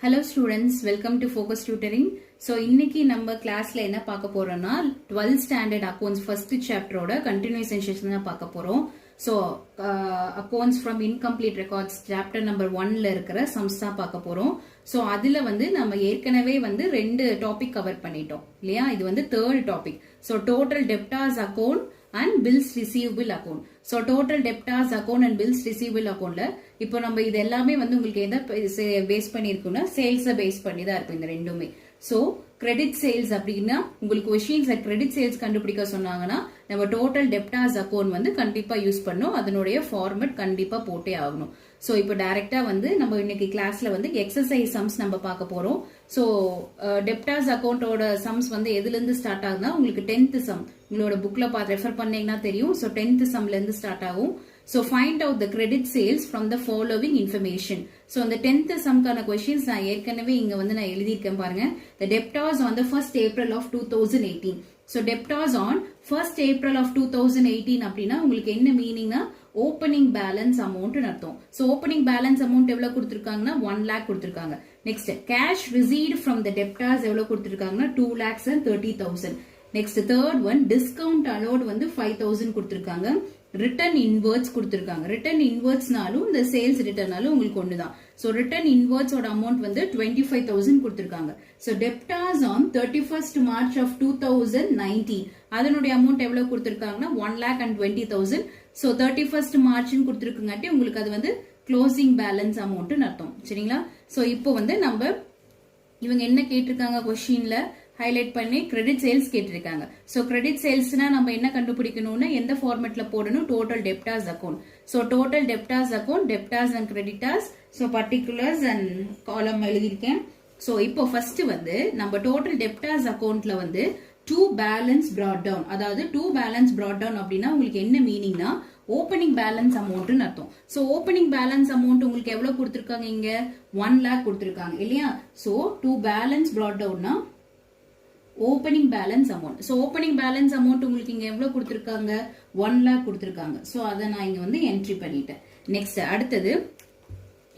Hello students, welcome to Focus Tutoring. So இன்னைக்கு நம்ம கிளாஸ்ல என்ன பார்க்க போறோம்னா 12th standard accounts first chapter ஓட continuation section தான் பார்க்க போறோம். So accounts from incomplete records chapter number 1ல இருக்கிற sums தான் பார்க்க போறோம். So அதுல நம்ம ஏற்கனவே ரெண்டு டாபிக் கவர் பண்ணிட்டோம் இல்லையா? இது third topic. So total debtors account and bills receivable account. So total debtors account and bills receivable accountல இப்போ நம்ம இது எல்லாமே உங்களுக்கு எதை பேஸ் பண்ணிருக்கும்னா சேல்ஸ் பேஸ் பண்ணி தான் இருக்கும் இந்த ரெண்டுமே. சோ கிரெடிட் சேல்ஸ் அப்படின்னா உங்களுக்கு கொஸ்டின்ஸ் கிரெடிட் சேல்ஸ் கண்டுபிடிக்க சொன்னாங்கன்னா நம்ம டோட்டல் டெப்டார்ஸ் அக்கௌண்ட் கண்டிப்பா யூஸ் பண்ணோம். அதனுடைய ஃபார்மட் கண்டிப்பா போட்டே ஆகணும். சோ இப்போ டைரக்டா நம்ம இன்னைக்கு கிளாஸ்ல எக்ஸசைஸ் சம்ஸ் நம்ம பார்க்க போறோம். சோ டெப்டார்ஸ் அக்கௌண்டோட சம்ஸ் எதுல இருந்து ஸ்டார்ட் ஆகுதுன்னா உங்களுக்கு 10th சம் உங்களோட புக்ல பார்த்து ரெஃபர் பண்ணீங்கன்னா தெரியும். சோ 10th சம்ல இருந்து ஸ்டார்ட் ஆகும். So find out the credit sales from the following information. So அந்த 10th சம்கான questions நான் ஏற்கனவே இங்க நான் எழுதியிருக்கேன் பாருங்க. The debtors on the 1st April of 2018. So debtors on 1st April of 2018 அப்படின்னா உங்களுக்கு என்ன மீனிங்னா ஓப்பனிங் பேலன்ஸ் அமௌண்ட் அர்த்தம். So ஓப்பனிங் பேலன்ஸ் அமௌண்ட் எவ்வளவு கொடுத்திருக்காங்கன்னா 1 lakh கொடுத்திருக்காங்க. Next cash received from the debtors எவ்வளவு கொடுத்திருக்காங்கன்னா 2,30,000. Next third one discount allowed 5,000 கொடுத்திருக்காங்க. Return inverts கொடுத்திருக்காங்க. ரிட்டர்ன் இன்வெர்ட்ஸ்னாலும் இந்த சேல்ஸ் ரிட்டர்னாலும் உங்களுக்கு ஒண்ணுதான். சோ ரிட்டர்ன் இன்வெர்ட்ஸோட அமௌண்ட் 25,000 கொடுத்திருக்காங்க. So debtors on 31st March of 2019 அதனுடைய அமௌண்ட் எவ்வளவு கொடுத்திருக்காங்கன்னா 1,20,000. சோ 31st March கொடுத்திருக்காங்கட்டி உங்களுக்கு அது க்ளோசிங் பேலன்ஸ் அமௌண்ட் அர்த்தம். சரிங்களா? சோ இப்போ நம்ம இவங்க என்ன கேட்டிருக்காங்க கொஸ்டின்ல ஹைலைட் பண்ணி கிரெடிட் சேல்ஸ் கேட்டிருக்காங்க. சோ கிரெடிட் சேல்ஸ்னா நம்ம என்ன கண்டுபிடிக்கணும்னா எந்த ஃபார்மேட்ல போடணும்? Total debtors account. So total debtors account debtors and creditors. So particulars and column எழுதியிருக்கேன். சோ இப்போ ஃபர்ஸ்ட் நம்ம டோட்டல் டெப்டார்ஸ் அக்கௌண்ட்ல டூ பேலன்ஸ் பிராட் டவுன், அதாவது டூ பேலன்ஸ் பிராட் டவுன் அப்படின்னா உங்களுக்கு என்ன மீனிங்னா ஓப்பனிங் பேலன்ஸ் அமௌண்ட் அர்த்தம். சோ ஓப்பனிங் பேலன்ஸ் அமௌண்ட் உங்களுக்கு எவ்வளவு கொடுத்திருக்காங்க? இங்க 1 lakh கொடுத்திருக்காங்க இல்லையா? சோ டூ பேலன்ஸ் பிராட் டவுன்னா opening balance amount. So opening balance amount உங்களுக்கு இங்க எவ்வளவு கொடுத்திருக்காங்க? 1 lakh கொடுத்திருக்காங்க. சோ அதை நான் இங்க என்ட்ரி பண்ணிட்டேன். நெக்ஸ்ட் அடுத்தது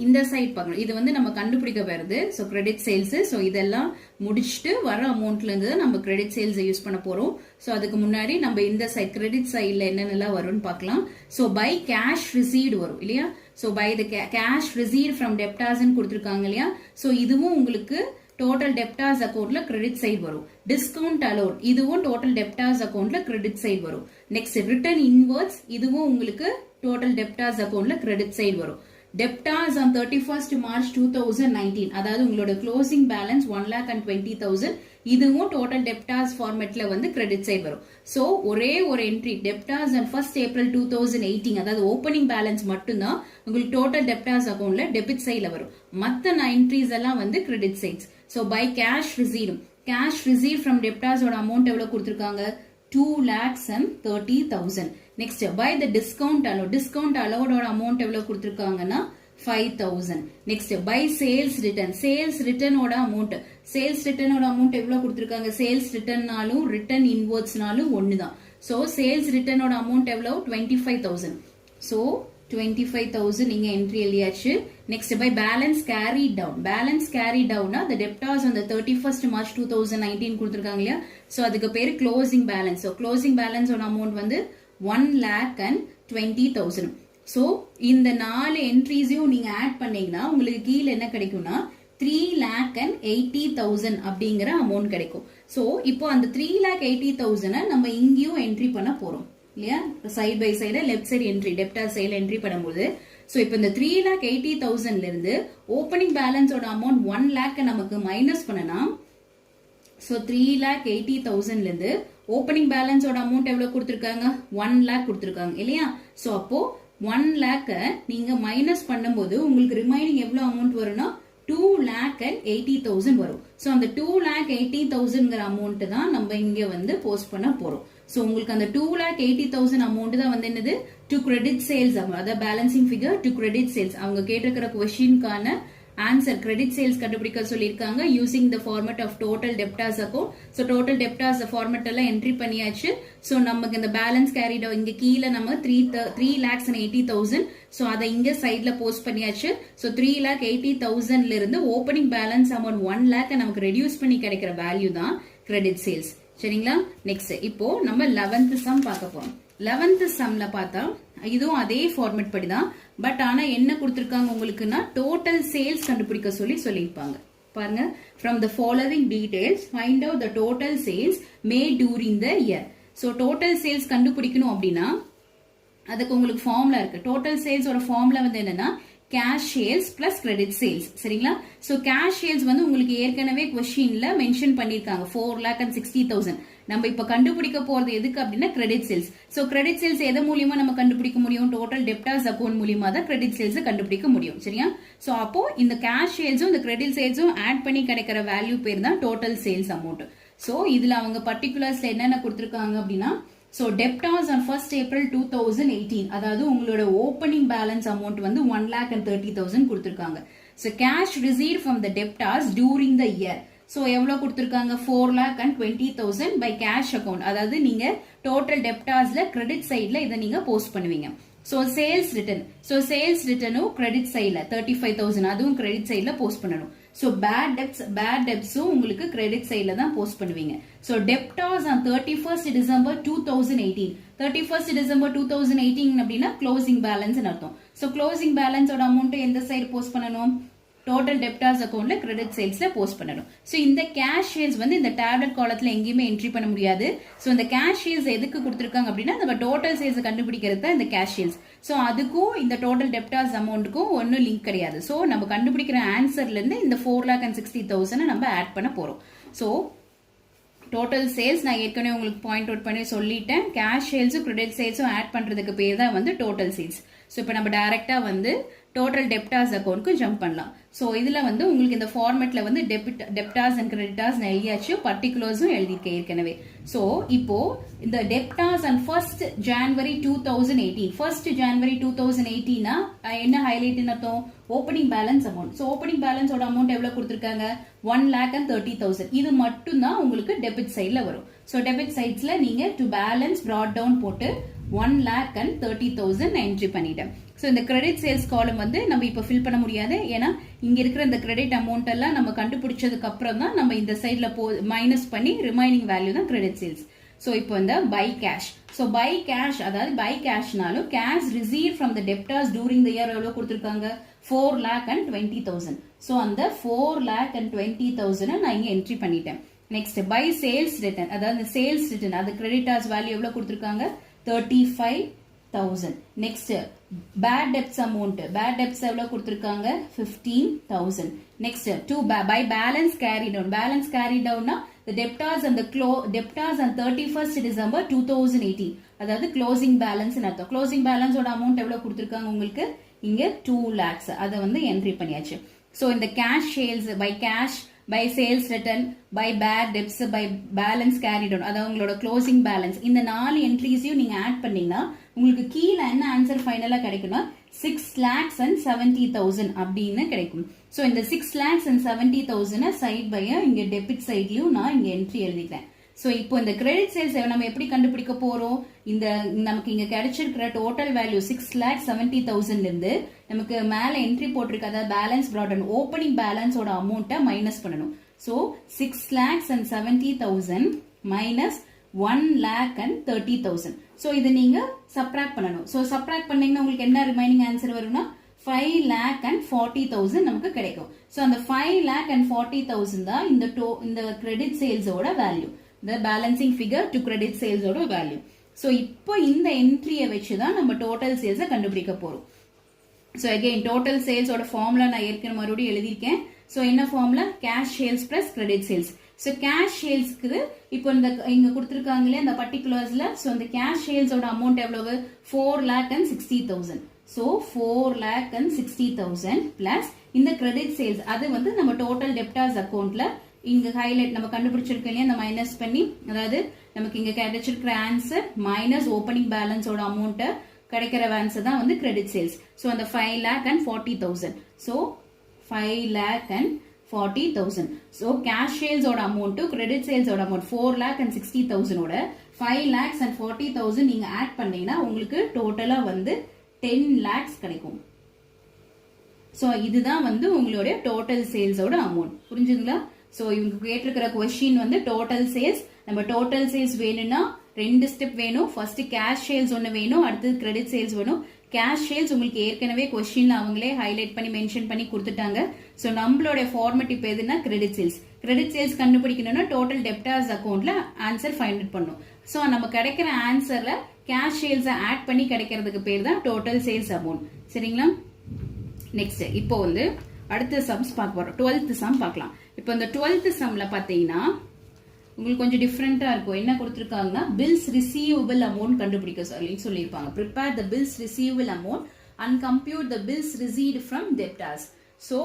இந்த சைட் பார்க்கணும். இது நம்ம கண்டுபிடிக்க வருது. So credit sales. சோ இதெல்லாம் முடிச்சுட்டு வர அமௌண்ட்ல இருந்து நம்ம கிரெடிட் சேல்ஸ் யூஸ் பண்ண போறோம். சோ அதுக்கு முன்னாடி நம்ம இந்த சைட் கிரெடிட் சைட்ல என்னென்னலாம் வரும்னு பார்க்கலாம். சோ பை கேஷ் ரிசீவ்டு வரும் இல்லையா? So by the cash received from debtors கொடுத்திருக்காங்க இல்லையா? சோ இதுவும் உங்களுக்கு டோட்டல் டெப்டார்ஸ் அக்கௌண்ட்ல கிரெடிட் சைடு வரும். டிஸ்கவுண்ட் அலோட் இதுவும் டோட்டல் டெப்டார்ஸ் அக்கௌண்ட்ல கிரெடிட் சைடு வரும். நெக்ஸ்ட் ரிட்டர்ன் இன்வெர்ட்ஸ் இதுவும் உங்களுக்கு டோட்டல் டெப்டார்ஸ் அக்கௌண்ட்ல கிரெடிட் சைடு வரும். டெப்டார்ஸ் ஆன் 31st March 2019 அதாவது உங்களோட க்ளோசிங் பேலன்ஸ் 1,20,000 இதுவும் டோட்டல் டெப்டார்ஸ் ஃபார்மேட்ல கிரெடிட் சைடு வரும். சோ ஒரே ஒரு entry debtors on 1st April 2018 அதாவது ஓப்பனிங் பேலன்ஸ் மட்டும்தான் உங்களுக்கு டோட்டல் டெப்டார்ஸ் அக்கௌண்ட்ல டெபிட் சைட்ல வரும். மத்த என்ட்ரிஸ் எல்லாம் credit sides. So by cash receive from டெப்டார்ஸோட அமௌண்ட் எவ்வளவு கொடுத்திருக்காங்க? 2,30,000. நெக்ஸ்ட் பை த டிஸ்கவுண்ட் அலோடோட அமௌண்ட் எவ்வளவு கொடுத்திருக்காங்கன்னா 5,000. நெக்ஸ்ட் பை சேல்ஸ் ரிட்டர்னோட அமௌண்ட் எவ்வளவு கொடுத்திருக்காங்க? சேல்ஸ் ரிட்டர்னாலும் ரிட்டர்ன் இன்வெர்ட்ஸ்னாலும் ஒண்ணுதான். சோ சேல்ஸ் ரிட்டர்னோட அமௌண்ட் எவ்வளவு? 25,000. சோ 25,000 நீங்க என்ட்ரி எழுதியாச்சு. நெக்ஸ்ட் பை பேலன்ஸ் கேரி டவுன்னா the debtors on the 31st March 2019 கொடுத்திருக்காங்க இல்லையா? சோ அதுக்கு பேரு க்ளோசிங் பேலன்ஸ். சோ க்ளோசிங் பேலன்ஸோட அமௌண்ட் 1,20,000. சோ இந்த 4 என்ட்ரிஸையும் நீங்க ஆட் பண்ணீங்கன்னா உங்களுக்கு கீழே என்ன கிடைக்கும்னா 3,80,000 அப்படிங்கிற அமௌண்ட் கிடைக்கும். சோ இப்போ அந்த 3,80,000 நம்ம இங்கேயும் என்ட்ரி பண்ண போறோம் இல்லையா? Side by side left side entry debtor சைடுல என்ட்ரி பண்ணும்போது சோ இப்போ இந்த 3,80,000ல இருந்து ஓப்பனிங் பேலன்ஸோட அமௌண்ட் 1 lakh நமக்கு மைனஸ் பண்ணனா சோ 3,80,000ல இருந்து ஓப்பனிங் பேலன்ஸோட அமௌண்ட் எவ்வளவு கொடுத்திருக்காங்க? 1 lakh கொடுத்திருக்காங்க இல்லையா? சோ அப்போ 1 lakh நீங்க மைனஸ் பண்ணும்போது உங்களுக்கு ரிமைனிங் எவ்வளவு அமௌண்ட் வரும்னா 2,80,000 வரும். சோ அந்த 2,80,000ங்கிற அமௌண்ட் தான் நம்ம இங்க போஸ்ட் பண்ண போறோம். சோ உங்களுக்கு அந்த 2,80,000 அமௌண்ட் தான் என்னது? To credit sales. அதாவது balancing figure to credit sales. அவங்க கேட்டிருக்கிற கொஸ்டின்கான ஆன்சர் கிரெடிட் சேல்ஸ் கண்டுபிடிக்க சொல்லியிருக்காங்க using the format of total debtors account. So total debtors format எல்லாம் என்ட்ரி பண்ணியாச்சு. ஸோ நமக்கு இந்த பேலன்ஸ் கேரிட் இங்க கீழே நம்ம 3,80,000. ஸோ அதை இங்க சைட்ல போஸ்ட் பண்ணியாச்சு. ஸோ 3,80,000ல இருந்து ஓப்பனிங் பேலன்ஸ் அமௌண்ட் 1 lakh நமக்கு ரெடியூஸ் பண்ணி கிடைக்கிற வேல்யூ தான் கிரெடிட் சேல்ஸ். சரிங்களா? நெக்ஸ்ட் இப்போ நம்ம 11th சம் பார்க்க போறோம். 11th சம்ல பார்த்தா இதுவும் அதே ஃபார்மேட் படி தான். பட் ஆனா என்ன கொடுத்திருக்காங்க உங்களுக்குன்னா டோட்டல் சேல்ஸ் கண்டுபிடிக்க சொல்லியிருப்பாங்க. பாருங்க, from the following details find out the total sales made during the year. so total sales கண்டுபிடிக்கணும் அப்படின்னா அதுக்கு உங்களுக்கு ஃபார்முலா இருக்கு. டோட்டல் சேல்ஸ் ஓட ஃபார்முலா வந்து என்னன்னா cash sales plus credit sales. சரிங்களா? சோ கேஷ் சேல்ஸ் வந்து உங்களுக்கு ஏற்கனவே क्वेश्चनல மென்ஷன் பண்ணிருக்காங்க 4,60,000. நம்ம இப்ப கண்டுபிடிக்க போறது எதுக்கு அப்படின்னா credit sales. So credit sales எது மூலமா நம்ம கண்டுபிடிக்க முடியும்? டோட்டல் டெப்டார்ஸ் அக்கௌண்ட் மூலமா தான் கிரெடிட் சேல்ஸ் கண்டுபிடிக்க முடியும். சரியா? சோ அப்போ இந்த கேஷ் சேல்ஸும் இந்த கிரெடிட் சேல்ஸும் ஆட் பண்ணி கிடைக்கிற வேல்யூ பேர் தான் டோட்டல் சேல்ஸ் அமௌண்ட். சோ இதுல அவங்க பர்டிகுலர்ஸ்ல என்னென்ன கொடுத்திருக்காங்க அப்படின்னா So debtors on 1st April 2018 அதாவது உங்களோட ஓப்பனிங் பேலன்ஸ் அமௌண்ட் வந்து 1,30,000 கொடுத்திருக்காங்க. So cash received from the debtors during the year. So எவ்வளவு கொடுத்திருக்காங்க? 4,20,000 by cash account. அதாவது நீங்க டோட்டல் டெப்டார்ஸ்ல கிரெடிட் சைட்ல இதை நீங்க போஸ்ட் பண்ணுவீங்க. So sales return. So sales returnும் கிரெடிட் சைட்ல 35,000 அதுவும் கிரெடிட் சைட்ல போஸ்ட் பண்ணணும். So bad debts உங்களுக்கு கிரெடிட் சைட்ல தான் போஸ்ட் பண்ணுவீங்க. So debtors on 31st December 2018. 31st December 2018 அப்படின்னா க்ளோசிங் பேலன்ஸ் அர்த்தம். So க்ளோசிங் பேலன்ஸோட அமௌண்ட் எந்த சைடு போஸ்ட் பண்ணணும்? டோட்டல் டெப்டார்ஸ் அக்கௌண்ட்ல கிரெடிட் சேல்ஸ்ல போஸ்ட் பண்ணணும். சோ இந்த கேஷ் சேல்ஸ் வந்து இந்த டேப்லெட் காலத்துல எங்கேயுமே என்ட்ரி பண்ண முடியாது. சோ இந்த கேஷ் சேல்ஸ் எதுக்கு கொடுத்திருக்காங்க அப்படின்னா நம்ம டோட்டல் சேல்ஸ் கண்டுபிடிக்கிறது தான் இந்த கேஷ் சேல்ஸ். சோ அதுக்கும் இந்த டோட்டல் டெப்டார்ஸ் அமௌண்ட்டுக்கும் ஒன்னும் லிங்க் கிடையாது. சோ நம்ம கண்டுபிடிக்கிற ஆன்சர்ல இருந்து இந்த 4,60,000 நம்ம ஆட் பண்ண போறோம். சோ டோட்டல் சேல்ஸ் நான் ஏற்கனவே உங்களுக்கு பாயிண்ட் அவுட் பண்ணி சொல்லிட்டேன். கேஷ் சேல்ஸும் கிரெடிட் சேல்ஸும் ஆட் பண்றதுக்கு பேர் தான் வந்து டோட்டல் சேல்ஸ். சோ இப்போ நம்ம டைரக்டா வந்து டோட்டல் டெப்டார்ஸ் அக்கௌண்ட்க்கு ஜம்ப் பண்ணலாம். சோ இதுல வந்து உங்களுக்கு இந்த ஃபார்மேட்ல வந்து டெப்டார்ஸ் அண்ட் கிரெடிட்டார்ஸ் எழுதியாச்சு, பர்டிகுலர்ஸும் எழுதிருக்கேன் ஏற்கனவே. சோ இப்போ இந்த debtors and 1st January 2018 1st January 2018 என்ன ஹைலைட் அர்த்தம்? Opening balance amount. So opening பேலன்ஸோட அமௌண்ட் எவ்வளவு கொடுத்திருக்காங்க? 1,30,000. இது மட்டும் தான் உங்களுக்கு டெபிட் சைட்ல வரும். சோ டெபிட் சைட்ஸ்ல நீங்க டு பேலன்ஸ் brought down போட்டு 1,30,000 என்ட்ரி பண்ணிட்டேன். சோ இந்த கிரெடிட் சேல்ஸ் காலம் வந்து நம்ம இப்ப ஃபில் பண்ண முடியாது. ஏன்னா இங்க இருக்கிற இந்த கிரெடிட் அமௌண்ட் எல்லாம் நம்ம கண்டுபிடிச்சதுக்கு அப்புறம் தான் நம்ம இந்த சைட்ல மைனஸ் பண்ணி ரிமைனிங் வேல்யூ தான் கிரெடிட் சேல்ஸ். சோ இப்போ இந்த by cash. So by cash அதாவது பை கேஷ்னாலும் cash receive from the debtors during the year எவ்வளவு கொடுத்திருக்காங்க? 4,20,000. சோ அந்த 4,20,000 நான் இங்க என்ட்ரி பண்ணிட்டேன். நெக்ஸ்ட் பை சேல்ஸ் ரிட்டர்ன் அதாவது சேல்ஸ் ரிட்டர்ன் அது கிரெடிட்டார்ஸ் வேல்யூ எவ்வளவு கொடுத்திருக்காங்க? 35,000. Next bad debts amount bad debts எவ்வளவு கொடுத்திருக்காங்க? 15,000. Next to by balance carry down balance carry டவுன்னா the debtors and the debtors on 31st December 2018 அதாவது closing balance அர்த்தம். Closing பேலன்ஸோட அமௌண்ட் எவ்வளவு கொடுத்திருக்காங்க உங்களுக்கு? இங்க 2 lakhs. அதை வந்து என்ட்ரி பண்ணியாச்சு. சோ இந்த cash sales by cash by sales return by bad debts by balance carry down அதாவது உங்களோட க்ளோசிங் பேலன்ஸ் இந்த 4 என்ட்ரிஸையும் நீங்க ஆட் பண்ணீங்கன்னா உங்களுக்கு கீழே என்ன ஆன்சர் ஃபைனலா கிடைக்கும்னா 6,70,000 அப்படின்னு கிடைக்கும். சோ இந்த 6,70,000 சைட் பை இங்க டெபிட் சைட்லயும் நான் இங்க என்ட்ரி எழுதிட்டேன். சோ இப்போ இந்த கிரெடிட் சேல்ஸ் நம்ம எப்படி கண்டுபிடிக்க போறோம்? இந்த நமக்கு இங்க கிடைச்சிருக்கிற டோட்டல் வேல்யூ 6,70,000 இருந்து நமக்கு மேல என்ட்ரி போட்டிருக்கு அதாவது பேலன்ஸ் brought down ஓப்பனிங் பேலன்ஸோட அமௌண்ட்டை மைனஸ் பண்ணணும். So 6,70,000 minus 1,30,000. சோ இது நீங்க சப்ராக்ட் பண்ணணும். சோ சப்ராக்ட் பண்ணீங்கன்னா உங்களுக்கு என்ன ரிமைனிங் ஆன்சர் வரும்னா 5,40,000 நமக்கு கிடைக்கும். சோ அந்த 5,40,000 தான் இந்த கிரெடிட் சேல்ஸோட value. the balancing figure to credit sales ஓட வேல்யூ. சோ இப்போ இந்த என்ட்ரியை வச்சு தான் நம்ம டோட்டல் சேல்ஸ் கண்டுபிடிக்க போறோம். சோ அகைன் டோட்டல் சேல்ஸ் ஓட ஃபார்முலா நான் ஏற்கனவே மறுபடியும் எழுதியிருக்கேன். சோ என்ன formula? Cash sales plus credit sales. So cash சேல்ஸ்க்கு இப்போ இந்த இங்க கொடுத்திருக்காங்களே அந்த பர்டிகுலர்ஸ்ல சோ இந்த கேஷ் சேல்ஸோட அமௌண்ட் எவ்வளவு? 4,60,000. சோ 4,60,000 பிளஸ் இந்த கிரெடிட் சேல்ஸ் அது வந்து நம்ம டோட்டல் டெப்டார்ஸ் அக்கௌண்ட்ல இங்க ஹைலைட் நம்ம கண்டுபிடிச்சிருக்கோம் இல்லையா அந்த மைனஸ் பண்ணி அதாவது நமக்கு இங்க கிடைச்சிருக்கிற ஆன்சர் மைனஸ் ஓப்பனிங் பேலன்ஸோட அமௌண்ட் கிடைக்கிற ஆன்சர் தான் வந்து கிரெடிட் சேல்ஸ். சோ அந்த 5,40,000. சோ 5,40,000. So cash sales ஓட amount credit sales ஓட amount 4,60,000 ஓட 5,40,000 நீங்க add பண்ணீங்கன்னா உங்களுக்கு டோட்டலா வந்து 10 lakhs கிடைக்கும். So இதுதான் வந்து உங்களுடைய total sales ஓட amount. புரிஞ்சுதுங்களா? So இவங்க கேட்டிருக்கிற question வந்து total sales. நம்ம total sales வேணும்னா ரெண்டு ஸ்டெப் வேணும். ஃபர்ஸ்ட் கேஷ் சேல்ஸ் ஒன்று வேணும், அடுத்தது கிரெடிட் சேல்ஸ் வேணும். கேஷ் சேல்ஸ் உங்களுக்கு ஏற்கனவே கொஸ்டின்ல அவங்களே ஹைலைட் பண்ணி மென்ஷன் பண்ணி கொடுத்துட்டாங்க. ஸோ நம்மளோட ஃபார்மேட் இப்போ எதுனா கிரெடிட் சேல்ஸ். கிரெடிட் சேல்ஸ் கண்டுபிடிக்கணும்னா டோட்டல் டெப்டார்ஸ் அக்கௌண்ட்ல ஆன்சர் ஃபைண்ட் அவுட் பண்ணும். ஸோ நம்ம கிடைக்கிற ஆன்சர்ல கேஷ் சேல்ஸை ஆட் பண்ணி கிடைக்கிறதுக்கு பேர் தான் டோட்டல் சேல்ஸ் அமௌண்ட். சரிங்களா? நெக்ஸ்ட் இப்போ வந்து அடுத்த சம்ஸ் பார்க்க போறோம். 12th சம் பார்க்கலாம். இப்போ இந்த 12th சம்ல பாத்தீங்கன்னா உங்களுக்கு கொஞ்சம் டிஃப்ரெண்டா இருக்கும். என்ன கொடுத்திருக்காங்கன்னா பில்ஸ் ரிசீவபிள் அமௌண்ட் கண்டுபிடிக்க சொல்லியிருப்பாங்க. prepare the bills receivable amount and compute the bills received from debtors. So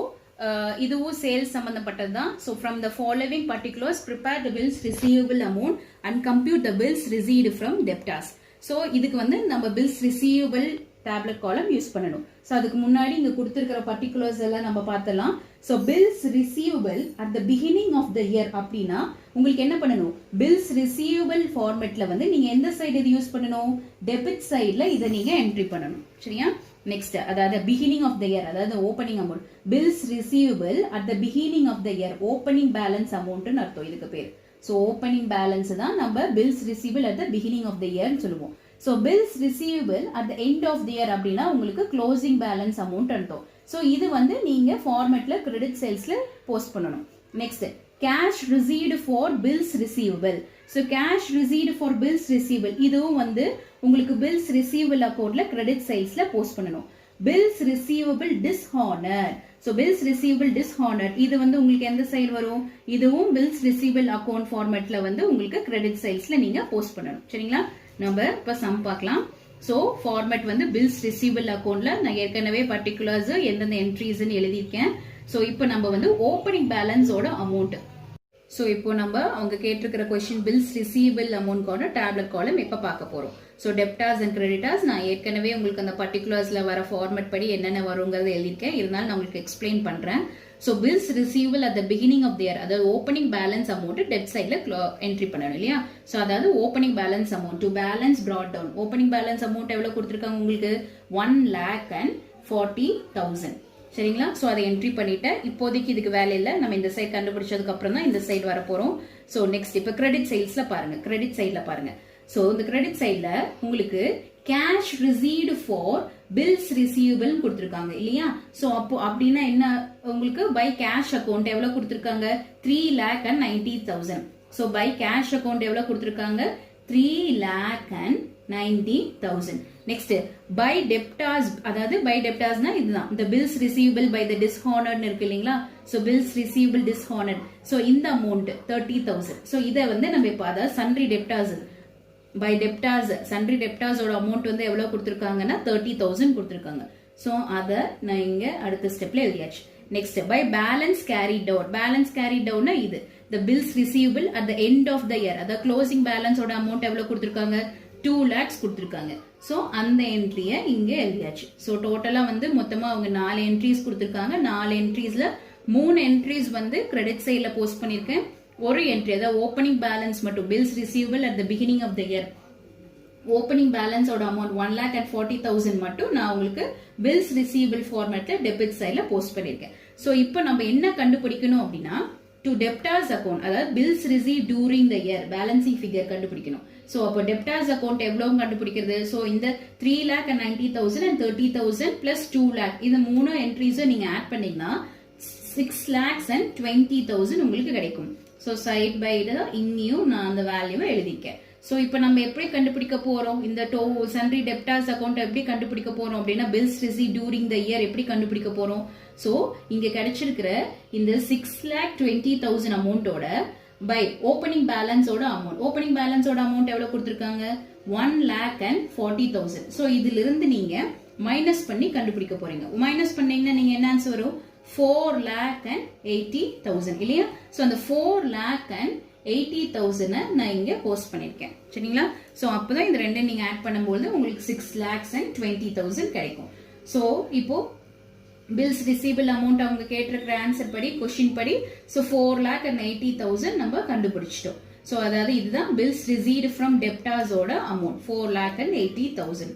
இதுவும் சேல்ஸ் சம்பந்தப்பட்டது தான். So from the following particulars prepare the bills receivable amount and compute the bills received from debtors. So இதுக்கு வந்து நம்ம bills receivable tablet column use பண்ணணும். So அதுக்கு முன்னாடி இங்க கொடுத்திருக்கிற பர்டிகுலர்ஸ் எல்லாம் நம்ம பார்த்தலாம். So bills receivable at the beginning of the year அப்படின்னா உங்களுக்கு என்ன பண்ணணும்? பில்ஸ் ரிசீவபிள் ஃபார்மேட்ல வந்து நீங்க எந்த சைடு இது யூஸ் பண்ணணும்? டெபிட் சைட்ல இதை நீங்க என்ட்ரி பண்ணணும். சரியா? நெக்ஸ்ட் அதாவது பிகினிங் ஆஃப் த இயர், அதாவது opening amount. Bills receivable at the beginning of the year, opening balance அமௌண்ட்னு அர்த்தம் இதுக்கு பேர். ஸோ ஓப்பனிங் பேலன்ஸ் தான் நம்ம bills receivable at the beginning of the இயர்னு சொல்லுவோம். So bills receivable at the end of the year அப்படின்னா உங்களுக்கு closing balance amount அர்த்தம். So இது வந்து நீங்க ஃபார்மேட்ல கிரெடிட் சேல்ஸ்ல போஸ்ட் பண்ணணும். Next cash received for bills receivable. So cash received for bills receivable இதுவும் வந்து உங்களுக்கு bills receivable அக்கவுண்ட்ல கிரெடிட் சேல்ஸ்ல போஸ்ட் பண்ணணும். bills receivable dishonored. So bills receivable dishonored இது வந்து உங்களுக்கு எந்த சைடு வரும்? இதுவும் bills receivable அக்கவுண்ட் ஃபார்மேட்ல வந்து உங்களுக்கு கிரெடிட் சேல்ஸ்ல நீங்க போஸ்ட் பண்ணணும். சரிங்களா? நம்ம இப்ப சம் பார்க்கலாம். சோ ஃபார்மேட் வந்து பில்ஸ் ரிசீவபிள் அக்கவுண்ட்ல நான் ஏற்கனவே பர்டிகுலர்ஸ் எந்தெந்த என்ட்ரிஸ்ன்னு எழுதியிருக்கேன். சோ இப்போ நம்ம வந்து ஓப்பனிங் பேலன்ஸோட அமௌண்ட். சோ இப்போ நம்ம அவங்க கேட்டிருக்கிற கொஸ்டின் பில்ஸ் ரிசீவபிள் அமௌண்ட்கான டேப்லெட் காலம் இப்ப பார்க்க போறோம். சோ டெப்டார்ஸ் அண்ட் கிரெடிட்டார்ஸ் நான் ஏற்கனவே உங்களுக்கு அந்த பர்டிகுலர்ஸ்ல வர ஃபார்மேட் படி என்னென்ன வருங்கிறத எழுதியிருக்கேன். இருந்தாலும் நான் உங்களுக்கு எக்ஸ்பிளைன் பண்றேன். So bills receivable at the beginning of the year, அதாவது opening balance amount டெப்ட் சைட்ல என்ட்ரி பண்ணணும் இல்லையா? சோ அதாவது opening balance amount to balance brought down. opening balance amount எவ்வளவு கொடுத்திருக்காங்க உங்களுக்கு? 1,40,000. சரிங்களா? சோ அதை என்ட்ரி பண்ணிட்டேன். இப்போதைக்கு இதுக்கு வேலை இல்ல. நம்ம இந்த சைடு கண்டுபிடிச்சதுக்கு அப்புறம் தான் இந்த சைடு வர போறோம். சோ நெக்ஸ்ட் இப்ப கிரெடிட் சேல்ஸ்ல பாருங்க. கிரெடிட் சைட்ல பாருங்க. சோ இந்த கிரெடிட் சைட்ல உங்களுக்கு cash received for bills receivable கொடுத்திருக்காங்க இல்லையா? சோ அப்போ அப்படின்னா என்ன உங்களுக்கு பை கேஷ் அக்கவுண்ட் எவ்வளவு கொடுத்திருக்காங்க? 3,90,000. சோ பை கேஷ் அக்கவுண்ட் எவ்வளவு கொடுத்திருக்காங்க? 3,90,000. நெக்ஸ்ட் பை டெப்டார்ஸ், அதாவது பை டெப்டார்ஸ்னா இதுதான் இந்த bills receivable by the dishonoured இருக்கு இல்லீங்களா? So bills receivable dishonoured. So இந்த அமௌண்ட் 30,000. சோ இத வந்து நம்ம இப்ப அதாவது sundry debtors by debtors, sundry டெப்டார்ஸோட அமௌண்ட் வந்து எவ்வளவு கொடுத்திருக்காங்கன்னா 30,000 கொடுத்திருக்காங்க. சோ அத நான் இங்க அடுத்த ஸ்டெப்ல எழுதியாச்சு. Next by balance carry down. Balance carry டவுன்னா இது the bills receivable at the end of the year, அத க்ளோசிங் பேலன்ஸோட அமௌண்ட் எவ்வளவு கொடுத்திருக்காங்க? 2 lakhs கொடுத்திருக்காங்க. சோ அந்த என்ட்ரிய இங்க எழுதியாச்சு. சோ டோட்டலா வந்து மொத்தமா அவங்க 4 என்ட்ரிஸ் கொடுத்திருக்காங்க. 4 என்ட்ரிஸ்ல 3 என்ட்ரிஸ் வந்து கிரெடிட் சைட்ல போஸ்ட் பண்ணிருக்கேன். ஒரு என்ட்ரி அதாவது ஓப்பனிங் பேலன்ஸ் மட்டும் bills receivable at the beginning of the year, opening பேலன்ஸோட அமௌண்ட் 1,40,000 மட்டும் நான் உங்களுக்கு பில்ஸ் ரிசீவபிள் ஃபார்மேட்ல டெபிட் சைட்ல போஸ்ட் பண்ணிருக்கேன். சோ இப்போ நம்ம என்ன கண்டுபிடிக்கணும் அப்படின்னா டு டெப்டார்ஸ் அக்கௌண்ட், அதாவது bills receive during the year balancing figure கண்டுபிடிக்கணும். சோ அப்போ டெப்டார்ஸ் அக்கௌண்ட் எவ்வளவு கண்டுபிடிக்கிறது? சோ இந்த 3,90,000 and 30,000 பிளஸ் 2 lakh இந்த 3 என்ட்ரிஸும் நீங்க ஆட் பண்ணீங்கன்னா 6,20,000 உங்களுக்கு கிடைக்கும். சோ சைட் பை தான் இங்கேயும் நான் அந்த வேல்யூவை எழுதிருக்கேன். சோ இப்போ நம்ம எப்படி கண்டுபிடிக்க போறோம்? இந்த சன்ரி டெப்டார்ஸ் அக்கௌண்ட் எப்படி கண்டுபிடிக்க போறோம் அப்படின்னா bills receive during the year எப்படி கண்டுபிடிக்க போறோம்? சோ இங்க கிடைச்சிருக்கிற இந்த 6,20,000 அமௌண்டோட பை ஓப்பனிங் பேலன்ஸோட அமௌண்ட், ஓப்பனிங் பேலன்ஸோட அமௌண்ட் எவ்வளவு கொடுத்திருக்காங்க? 1,40,000. சோ இதுல இருந்து நீங்க மைனஸ் பண்ணி கண்டுபிடிக்க போறீங்க. மைனஸ் பண்ணீங்கன்னா நீங்க என்ன ஆன்சர் வரும்? 4,80,000 இல்லையா? சோ அந்த 4,80,000 நான் இங்க போஸ்ட் பண்ணிருக்கேன். சரிங்களா? சோ அப்பதான் இந்த ரெண்டு நீங்க ஆட் பண்ணும்போது உங்களுக்கு 6,20,000 கிடைக்கும். சோ இப்போ பில்ஸ் ரிசீவபிள் அமௌண்ட் அவங்க கேட்டிருக்கிற ஆன்சர் படி கொஸ்டின் படி ஸோ 4,80,000 நம்ம கண்டுபிடிச்சிட்டோம். ஸோ அதாவது இதுதான் பில்ஸ் ரிசீவ்டு ஃப்ரம் டெப்டார்ஸோட அமௌண்ட் 4,80,000.